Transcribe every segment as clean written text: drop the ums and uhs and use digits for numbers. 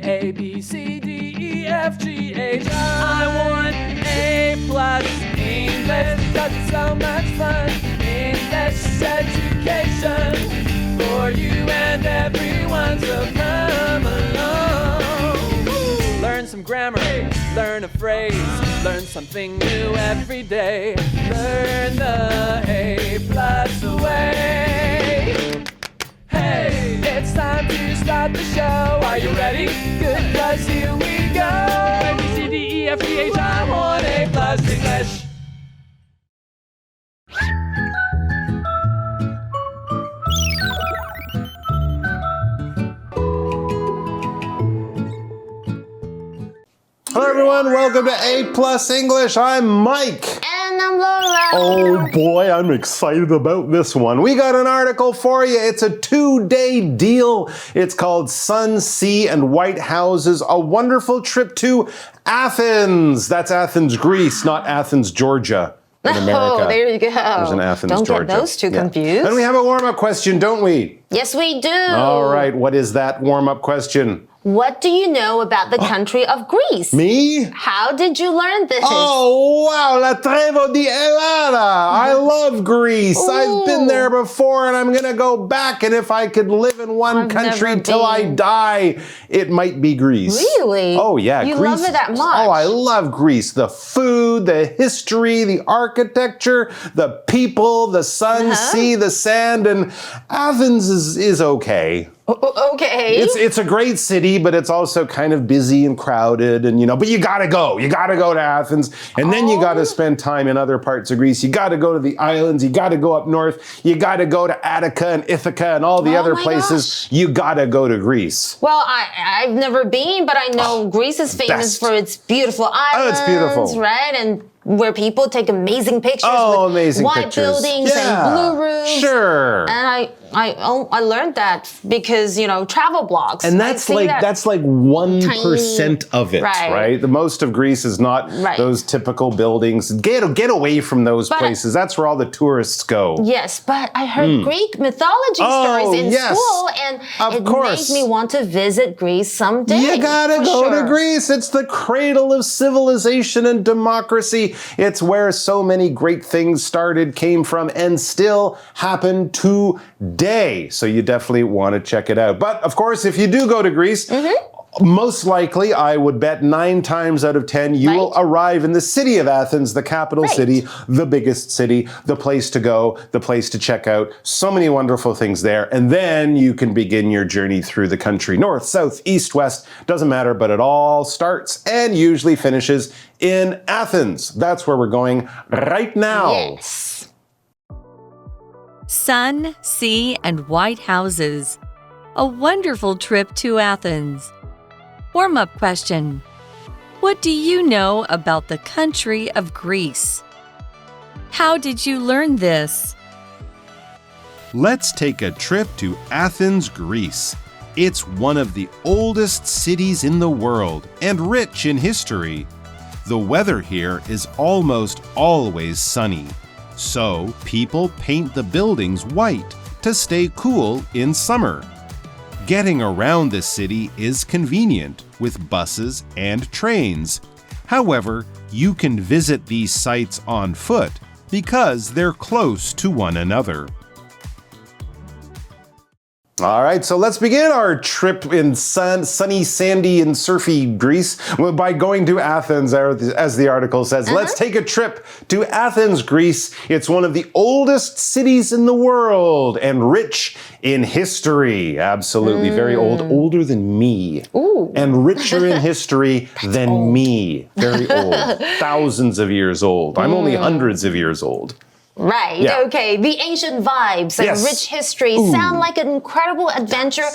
A, B, C, D, E, F, G, H, I want A+ English because it's so much fun. English education for you and everyone, so come along. Learn some grammar, learn a phrase, learn something new every day. Learn the A+ way. Hey, it's time to start the show. Are you ready? Good, 'cause here we go. A, B, C, D, E, F, G, H, I want A+ English. Hello everyone, welcome to A+ English. I'm Mike. And I'm Laura. Oh boy, I'm excited about this one. We got an article for you. It's a 2-day deal. It's called Sun, Sea, and White Houses, a wonderful trip to Athens. That's Athens, Greece, not Athens, Georgia. In America. Oh, there you go. There's an Athens, Don't Georgia. get those two confused. And we have a warm-up question, don't we? Yes, we do. All right, what is that warm-up question? What do you know about the country of Greece? Me? How did you learn this? Oh, wow, la trevo di Elada. I love Greece. Ooh. I've been there before and I'm going to go back. And if I could live in one country till I die, it might be Greece. Really? Oh, yeah. You Greece. love it that much? Oh, I love Greece. The food, the history, the architecture, the people, the sun, sea, the sand, and Athens is okay. Okay. It's a great city, but it's also kind of busy and crowded, and but you gotta go. You gotta go to Athens, and then you gotta spend time in other parts of Greece. You gotta go to the islands. You gotta go up north. You gotta go to Attica and Ithaca and all the other places. You gotta go to Greece. Well, I've never been, but I know Greece is famous for its beautiful islands. Oh, it's beautiful. Right? And where people take amazing pictures with amazing white pictures. buildings and blue roofs. Sure. And I learned that because, travel blogs. And that's like 1% of it, right? The most of Greece is not those typical buildings. Get away from those places. That's where all the tourists go. Yes, but I heard Greek mythology stories in school, and it made me want to visit Greece someday. You gotta go to Greece. It's the cradle of civilization and democracy. It's where so many great things started, came from, and still happen today. So you definitely want to check it out. But of course, if you do go to Greece, most likely, I would bet 9 times out of 10, you will arrive in the city of Athens, the capital city, the biggest city, the place to go, the place to check out. So many wonderful things there. And then you can begin your journey through the country. North, south, east, west, doesn't matter, but it all starts and usually finishes in Athens. That's where we're going right now. Yes. Sun, Sea, and White Houses. A wonderful trip to Athens. Warm-up question. What do you know about the country of Greece? How did you learn this? Let's take a trip to Athens, Greece. It's one of the oldest cities in the world and rich in history. The weather here is almost always sunny, so people paint the buildings white to stay cool in summer. Getting around the city is convenient with buses and trains. However, you can visit these sites on foot because they're close to one another. All right, so let's begin our trip in sunny, sandy, and surfy Greece by going to Athens, as the article says. Let's take a trip to Athens, Greece. It's one of the oldest cities in the world and rich in history. Absolutely, very old, older than me. Ooh. And richer in history than me. Very old, thousands of years old. I'm only hundreds of years old. Right, okay. The ancient vibes and rich history sound like an incredible adventure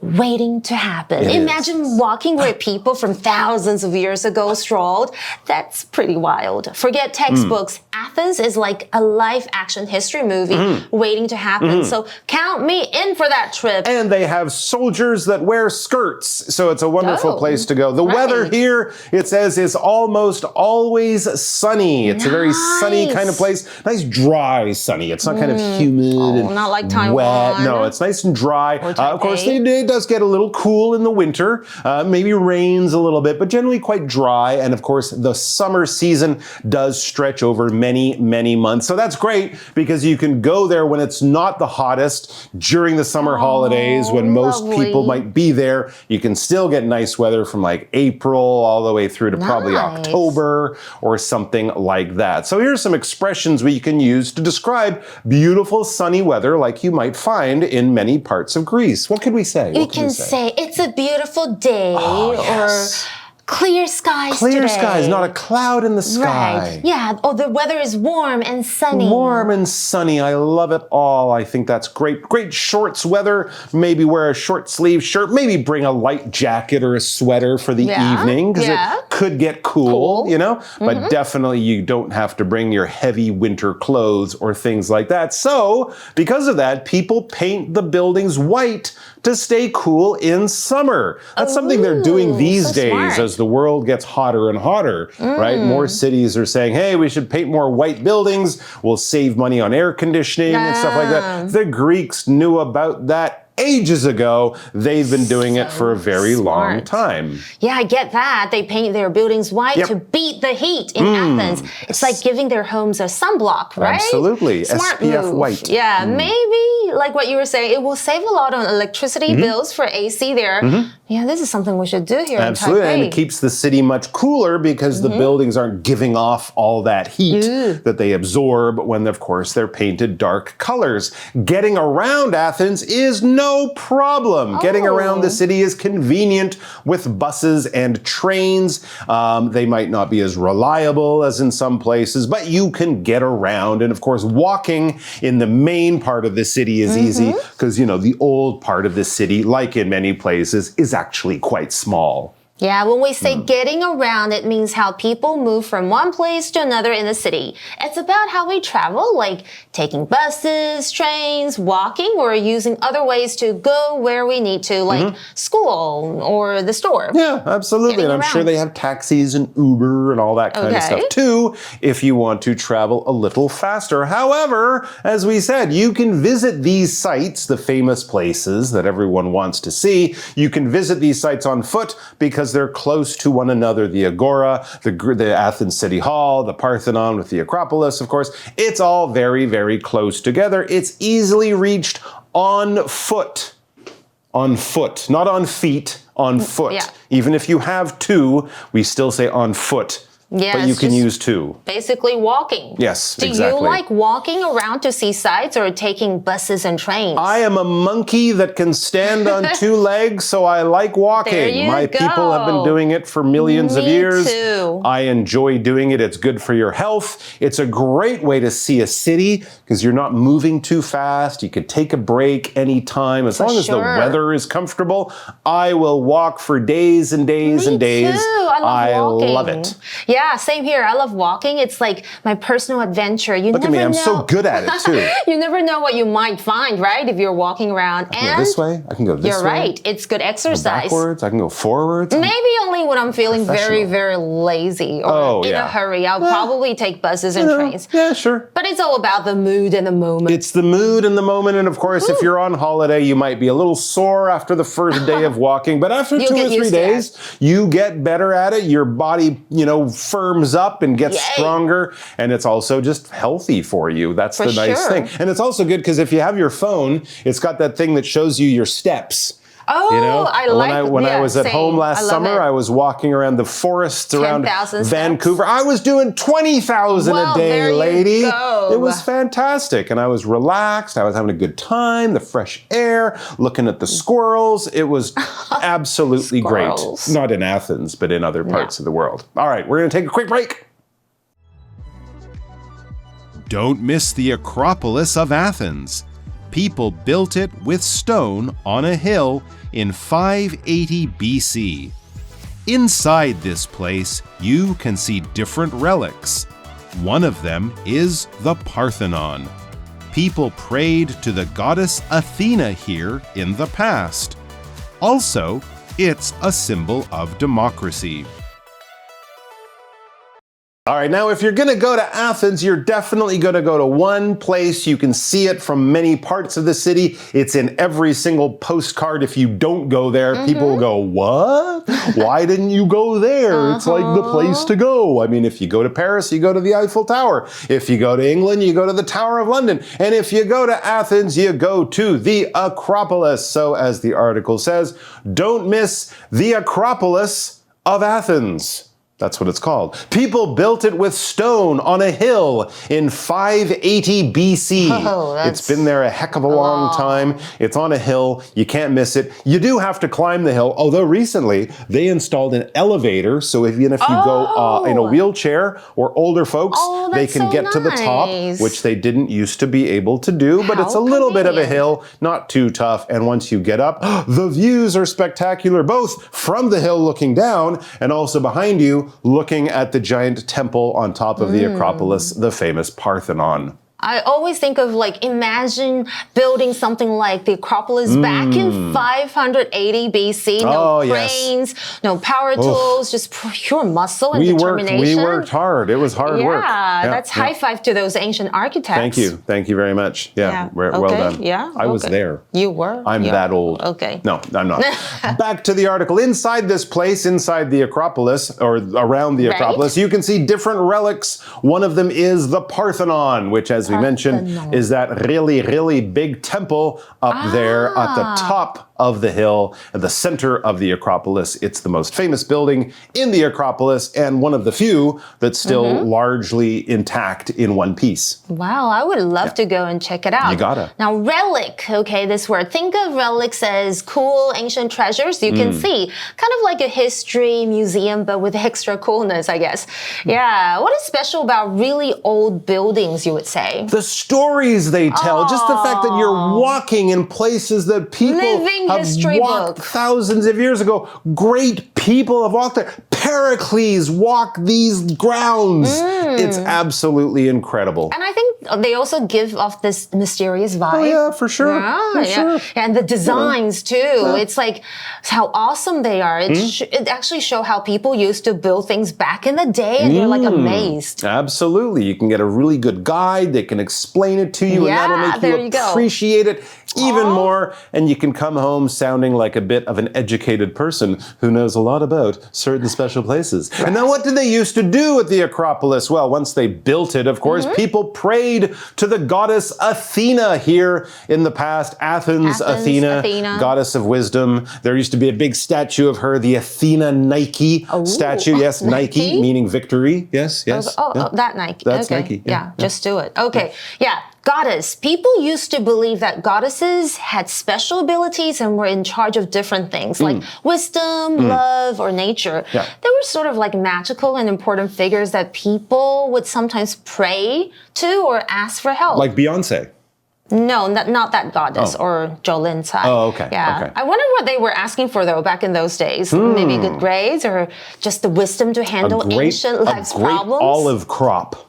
waiting to happen. Imagine walking where people from thousands of years ago strolled. That's pretty wild. Forget textbooks. Athens is like a live action history movie waiting to happen. So count me in for that trip. And they have soldiers that wear skirts. So it's a wonderful place to go. The weather here, it says, is almost always sunny. It's a very sunny kind of place. Nice dry sunny. It's not kind of humid and not like Taiwan. wet. No, it's nice and dry. Of course, Taipei. it does get a little cool in the winter. Maybe rains a little bit, but generally quite dry. And of course, the summer season does stretch over many, many months. So that's great because you can go there when it's not the hottest during the summer holidays when most people might be there. You can still get nice weather from like April all the way through to probably October or something like that. So here's some expressions we can use to describe beautiful sunny weather like you might find in many parts of Greece. What could we say? You can say it's a beautiful day or clear skies Clear today. skies, not a cloud in the sky. Right. Yeah. Oh, the weather is warm and sunny. Warm and sunny. I love it all. I think that's great. Great shorts weather. Maybe wear a short sleeve shirt. Maybe bring a light jacket or a sweater for the evening because it could get cool, you know? But definitely you don't have to bring your heavy winter clothes or things like that. So because of that, people paint the buildings white to stay cool in summer. That's something they're doing these days as the world gets hotter and hotter, right? More cities are saying, hey, we should paint more white buildings. We'll save money on air conditioning and stuff like that. The Greeks knew about that ages ago. They've been doing it for a very long time. Yeah, I get that. They paint their buildings white to beat the heat in Athens. It's like giving their homes a sunblock, right? Absolutely. Smart SPF move. white. Yeah, maybe like what you were saying, it will save a lot on electricity bills for AC there. Yeah, this is something we should do here in Absolutely, Taipei. and it keeps the city much cooler because the buildings aren't giving off all that heat that they absorb when, of course, they're painted dark colors. Getting around Athens is no problem. Getting around the city is convenient with buses and trains. They might not be as reliable as in some places, but you can get around. And of course, walking in the main part of the city is easy because, you know, the old part of the city, like in many places, is actually quite small. Yeah, when we say getting around, it means how people move from one place to another in the city. It's about how we travel, like taking buses, trains, walking, or using other ways to go where we need to, like school or the store. Yeah, absolutely. And I'm sure they have taxis and Uber and all that kind of stuff too, if you want to travel a little faster. However, as we said, you can visit these sites, the famous places that everyone wants to see. You can visit these sites on foot because they're close to one another. The Agora, the Athens City Hall, the Parthenon with the Acropolis, of course. It's all very, very close together. It's easily reached on foot. On foot, not on feet, on foot. Yeah. Even if you have two, we still say on foot. Yeah, but you can use two. Basically walking. Yes, Do exactly. you like walking around to see sights or taking buses and trains? I am a monkey that can stand on two legs, so I like walking. There you My go. people have been doing it for millions of Me years. too. I enjoy doing it. It's good for your health. It's a great way to see a city because you're not moving too fast. You could take a break anytime. As long as the weather is comfortable, I will walk for days and days and days. Me too. I love walking. love it. Yeah, same here. I love walking. It's like my personal adventure. You Look at never me, I'm know. so good at it too. You never know what you might find, right? If you're walking around. I can go this way. I can go this way. You're right. It's good exercise. Backwards. I can go forwards. Maybe only when I'm feeling very, very lazy or in a hurry. I'll probably take buses and trains. Yeah, sure. But it's all about the mood and the moment. It's the mood and the moment. And of course, if you're on holiday, you might be a little sore after the first day of walking. But after 2 or 3 days, you get better at it. Your body, firms up and gets stronger. And it's also just healthy for you. That's the nice thing. And it's also good because if you have your phone, it's got that thing that shows you your steps. Oh, I like when I was at home last summer, I was walking around the forests around Vancouver. I was doing 20,000 a day, lady. It was fantastic. And I was relaxed. I was having a good time, the fresh air, looking at the squirrels. It was absolutely great. Not in Athens, but in other parts of the world. All right, we're going to take a quick break. Don't miss the Acropolis of Athens. People built it with stone on a hill in 580 BC. Inside this place, you can see different relics. One of them is the Parthenon. People prayed to the goddess Athena here in the past. Also, it's a symbol of democracy. All right, now if you're going to go to Athens, you're definitely going to go to one place. You can see it from many parts of the city. It's in every single postcard. If you don't go there, people will go, what? Why didn't you go there? It's like the place to go. I mean, if you go to Paris, you go to the Eiffel Tower. If you go to England, you go to the Tower of London. And if you go to Athens, you go to the Acropolis. So as the article says, don't miss the Acropolis of Athens. That's what it's called. People built it with stone on a hill in 580 BC. It's been there a heck of a long time. It's on a hill. You can't miss it. You do have to climb the hill, although recently they installed an elevator, so even if you go in a wheelchair or older folks, they can get to the top, which they didn't used to be able to do, but it's a little bit of a hill, not too tough, and once you get up, the views are spectacular, both from the hill looking down and also behind you, looking at the giant temple on top of the Acropolis, the famous Parthenon. I always think of imagine building something like the Acropolis back in 580 BC. No cranes, no power tools, just pure muscle and determination. We worked hard. It was hard work. Yeah, that's high five to those ancient architects. Thank you. Thank you very much. Yeah. Well done. Yeah. I was there. You were? I'm that old. Okay. No, I'm not. Back to the article. Inside this place, inside the Acropolis, or around the Acropolis, you can see different relics. One of them is the Parthenon, which, as we mentioned, is that really, really big temple up there at the top of the hill, at the center of the Acropolis. It's the most famous building in the Acropolis and one of the few that's still largely intact in one piece. Wow, I would love to go and check it out. You gotta. Now, relic, okay, this word. Think of relics as cool ancient treasures you can see. Kind of like a history museum, but with extra coolness, I guess. Yeah, what is special about really old buildings, you would say? The stories they tell, just the fact that you're walking in places that people have walked thousands of years ago. Great people have walked there. Pericles walked these grounds. It's absolutely incredible. And I think they also give off this mysterious vibe. Oh yeah, for sure. Yeah. And the designs too. It's like how awesome they are. It actually shows how people used to build things back in the day, and you're like amazed. Absolutely. You can get a really good guide. They can explain it to you, and that'll make you appreciate it even more. And you can come home sounding like a bit of an educated person who knows a lot about certain special places. And now what did they used to do at the Acropolis? Well, once they built it, of course, people prayed to the goddess Athena here in the past. Athens, Athena, goddess of wisdom. There used to be a big statue of her, the Athena Nike statue. Yes, Nike, meaning victory. Yes. That Nike. That's Nike. Yeah, just do it. Okay, goddess. People used to believe that goddesses had special abilities and were in charge of different things like wisdom, love, or nature. They were sort of like magical and important figures that people would sometimes pray to or ask for help. Like Beyonce. No, not that goddess or Jolin Tsai. Oh, okay. Yeah. Okay. I wonder what they were asking for, though, back in those days. Maybe good grades or just the wisdom to handle ancient life's problems. A great olive crop.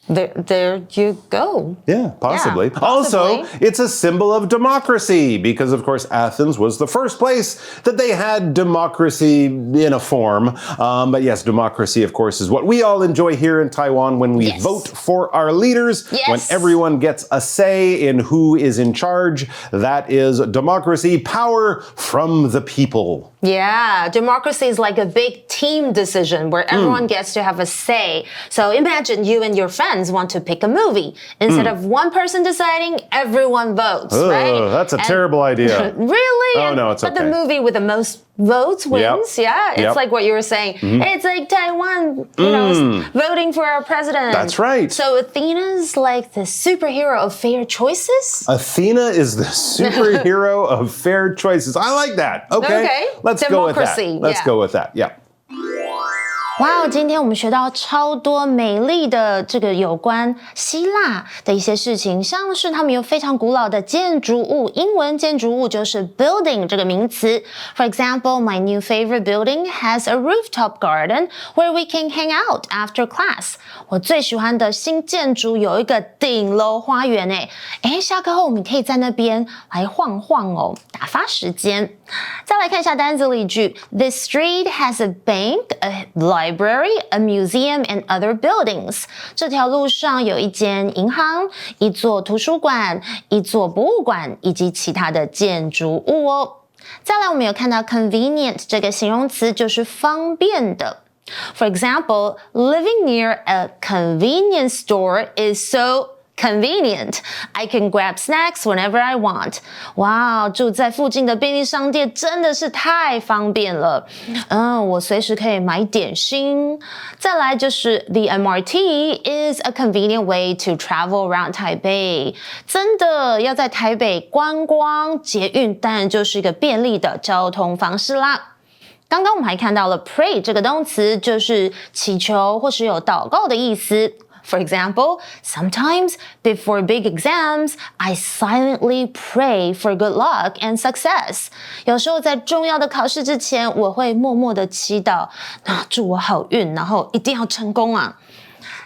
There you go. Yeah, possibly. Also, it's a symbol of democracy because, of course, Athens was the first place that they had democracy in a form. But yes, democracy, of course, is what we all enjoy here in Taiwan when we vote for our leaders, when everyone gets a say in who is in charge. That is democracy, power from the people. Yeah, democracy is like a big team decision where everyone gets to have a say. So imagine you and your friends want to pick a movie. Instead of one person deciding, everyone votes, right? That's a terrible idea. Really? Oh, no, it's okay. But the movie with the most votes wins. It's like what you were saying. It's like Taiwan, voting for our president. That's right. So Athena's like the superhero of fair choices? Athena is the superhero of fair choices. I like that. Okay. Let's go with that. Let's go with that. Yeah. 哇，今天我们学到超多美丽的这个有关希腊的一些事情，像是他们有非常古老的建筑物，英文建筑物就是 building 这个名词。For example, my new favorite building has a rooftop garden where we can hang out after class. 我最喜欢的新建筑有一个顶楼花园诶，下课后我们可以在那边来晃晃哦，打发时间。再来看一下单字例句 ，This street has a bank, a library, a museum, and other buildings. 这条路上有一间银行、一座图书馆、一座博物馆以及其他的建筑物哦。再来，我们有看到 convenient 这个形容词，就是方便的。For example, living near a convenience store is so convenient. I can grab snacks whenever I want. 哇，住在附近的便利商店真的是太方便了。我随时可以买点心。再来就是 the MRT is a convenient way to travel around Taipei. 真的要在台北观光，捷运当然就是一个便利的交通方式啦。刚刚我们还看到了 pray 这个动词，就是祈求或是有祷告的意思。For example, sometimes before big exams, I silently pray for good luck and success. 有时候在重要的考试之前，我会默默的祈祷，祝我好运，然后一定要成功啊。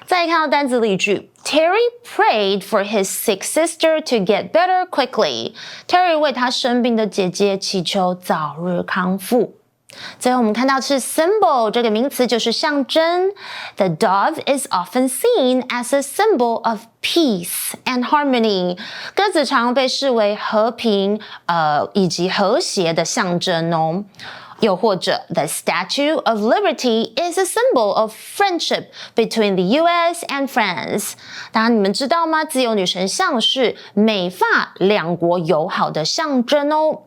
再看到单字例句 Terry prayed for his sick sister to get better quickly. Terry 为他生病的姐姐祈求早日康复。最后我们看到是 symbol 这个名词，就是象征。The dove is often seen as a symbol of peace and harmony. 鸽子常被视为和平以及和谐的象征哦。又或者 The Statue of Liberty is a symbol of friendship between the US and France. 当然你们知道吗？自由女神像是美法两国友好的象征哦。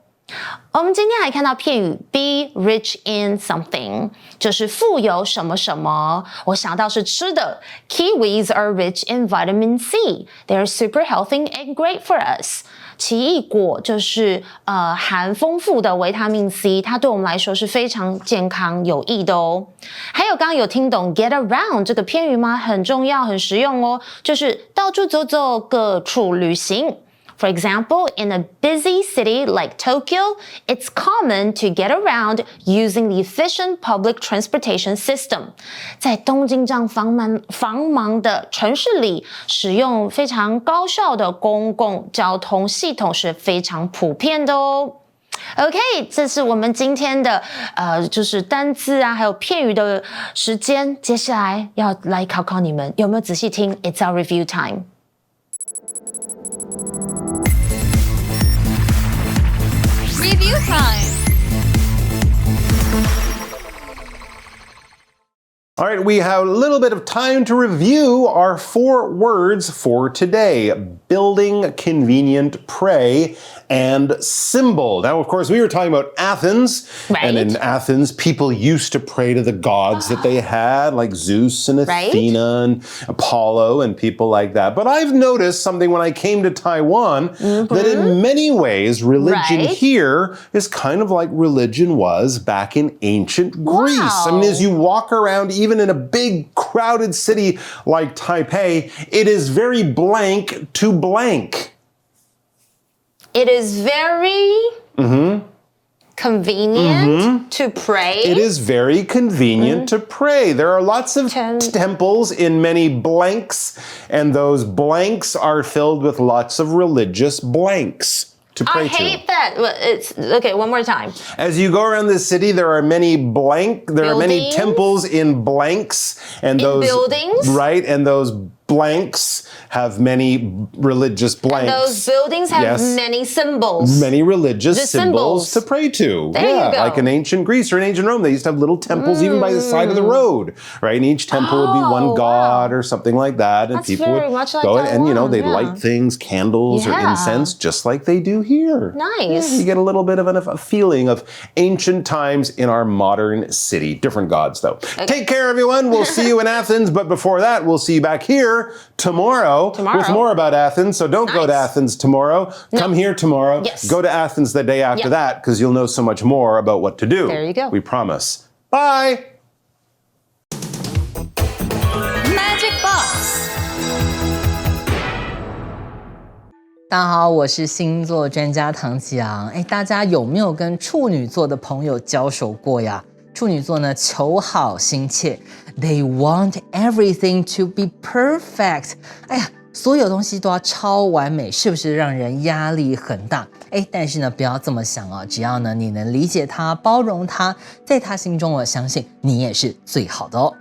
我们今天还看到片语 be rich in something， 就是富有什么什么。我想到是吃的 Kiwis are rich in vitamin C. They are super healthy and great for us. 奇异果就是含丰富的维他命 C， 它对我们来说是非常健康有益的哦。还有刚刚有听懂 get around 这个片语吗？很重要很实用哦，就是到处走走，各处旅行。For example, in a busy city like Tokyo, it's common to get around using the efficient public transportation system. 在东京这样繁忙的城市里，使用非常高效的公共交通系统是非常普遍的哦。OK， 这是我们今天的就是单字啊，还有片语的时间。接下来要来考考你们，有没有仔细听 ？It's our review time.Review time. All right, we have a little bit of time to review our 4 words for today. Building, convenient, pray, and symbol. Now, of course, we were talking about Athens. Right. And in Athens, people used to pray to the gods that they had, like Zeus and Athena and Apollo and people like that. But I've noticed something when I came to Taiwan, that in many ways, religion here is kind of like religion was back in ancient Greece. I mean, as you walk around, even in a big crowded city like Taipei, it is very blank to blank. It is very convenient to pray. It is very convenient to pray. There are lots of temples in many blanks, and those blanks are filled with lots of religious blanks to pray to. I hate that. It's okay, one more time. As you go around the city, there are many temples in blanks, and those buildings, right, and those blanks have many religious blanks. And those buildings have many symbols. Many religious symbols to pray to. There you go. Like in ancient Greece or in ancient Rome, they used to have little temples even by the side of the road, right? And each temple would be one god or something like that. And That's people very would much like go in and, they'd Taiwan, light things, candles or incense, just like they do here. Nice. Yeah, you get a little bit of a feeling of ancient times in our modern city. Different gods, though. Okay. Take care, everyone. We'll see you in Athens. But before that, we'll see you back here tomorrow with more about Athens. So don't go to Athens tomorrow. No. Come here tomorrow. Yes. Go to Athens the day after that, because you'll know so much more about what to do. There you go. We promise. Bye. Magic Box. 大家好，我是星座专家唐启阳。大家有没有跟处女座的朋友交手过呀？处女座呢，求好心切 ，They want everything to be perfect。所有东西都要超完美，是不是让人压力很大？但是呢，不要这么想哦，只要呢你能理解他、包容他，在他心中，我相信你也是最好的哦。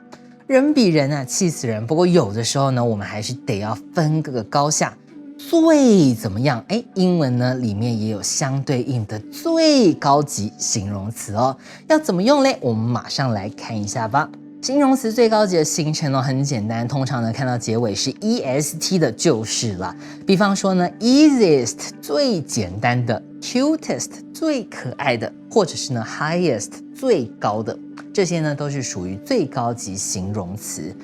人比人啊，气死人。不过有的时候呢，我们还是得要分个高下。最怎么样？英文呢里面也有相对应的最高级形容词哦。要怎么用嘞？我们马上来看一下吧。形容词最高级的形成呢很简单，通常呢看到结尾是 est 的就是了。比方说呢 easiest 最简单的， cutest 最可爱的，或者是呢 highest 最高的，这些呢都是属于最高级形容词。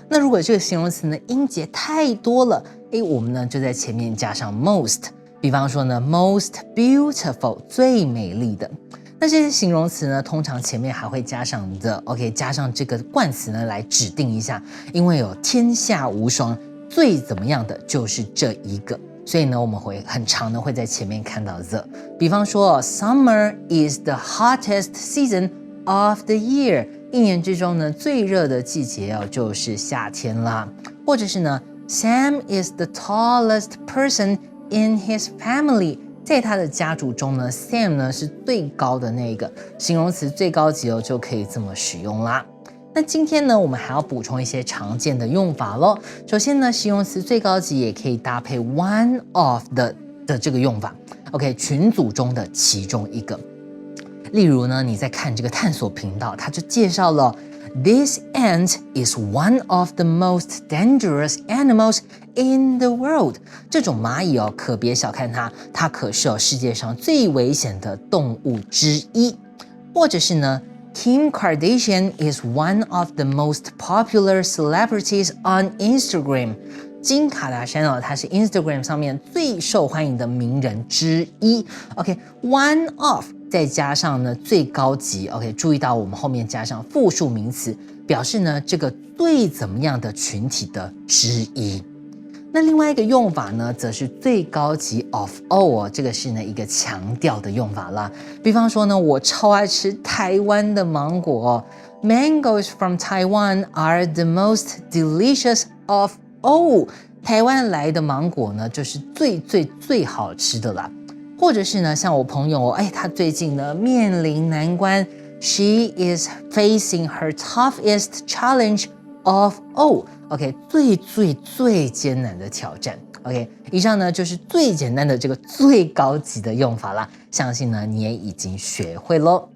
那如果这个形容词呢音节太多了，我们呢就在前面加上 most。比方说呢 most beautiful 最美丽的。那这些形容词呢，通常前面还会加上 the， 加上这个冠词呢来指定一下，因为有天下无双，最怎么样的就是这一个，所以呢我们会很常的会在前面看到 the。比方说 Summer is the hottest season of the year， 一年之中呢最热的季节就是夏天啦。或者是呢 Sam is the tallest person in his family，在他的家族中呢 Sam 呢是最高的那个，形容词最高级就可以这么使用啦。那今天呢我们还要补充一些常见的用法咯。首先呢形容词最高级也可以搭配 one of 的这个用法， 群组中的其中一个。例如呢你在看这个探索频道，它就介绍了This ant is one of the most dangerous animals in the world。 这种蚂蚁可别小看它，它可是世界上最危险的动物之一。或者是呢 Kim Kardashian is one of the most popular celebrities on Instagram。 金卡达珊她是 Instagram 上面最受欢迎的名人之一。one of再加上呢最高级， 注意到我们后面加上复数名词，表示呢这个最怎么样的群体的之一。那另外一个用法呢则是最高级 of all， 这个是呢一个强调的用法啦。比方说呢我超爱吃台湾的芒果，Mangoes from Taiwan are the most delicious of all。 台湾来的芒果呢就是最好吃的啦。或者是呢像我朋友他最近呢面临难关， She is facing her toughest challenge of all。 最艰难的挑战。以上呢就是最简单的这个最高级的用法啦，相信呢你也已经学会咯。